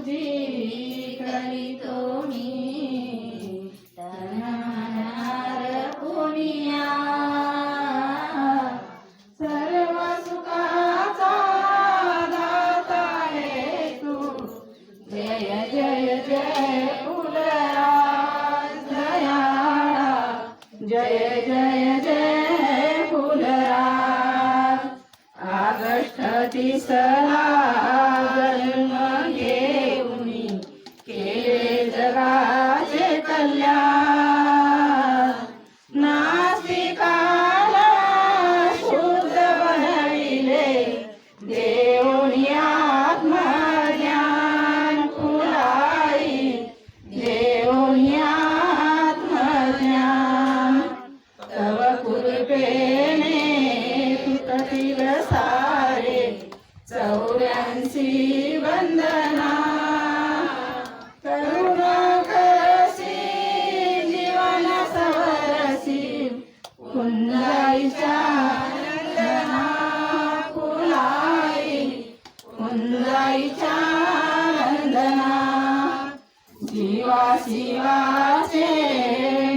स्तुती करीतो मी तनमनार पुनिया सर्व सुखाचा दाता रे तू जय जय जय फुलराज दयाळा जय जय जय फुलराज ऑगस्ट 30 जन्म घेऊन केले जगाचे कल्याण नास्तिकाला शुद्ध बनविले देऊनी आत्मज्ञान फुलाई देऊनी आत्मज्ञान तव कृपेने तुटतील सारे 84 वंदना करुण करसी जीवन सवरसी कुंजाईच्या नंदना फुलाई कुंजाईच्या नंदना जीवा शिवाचे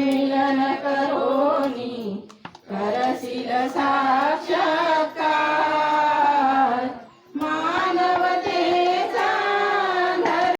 मिलन करोनी करशील सा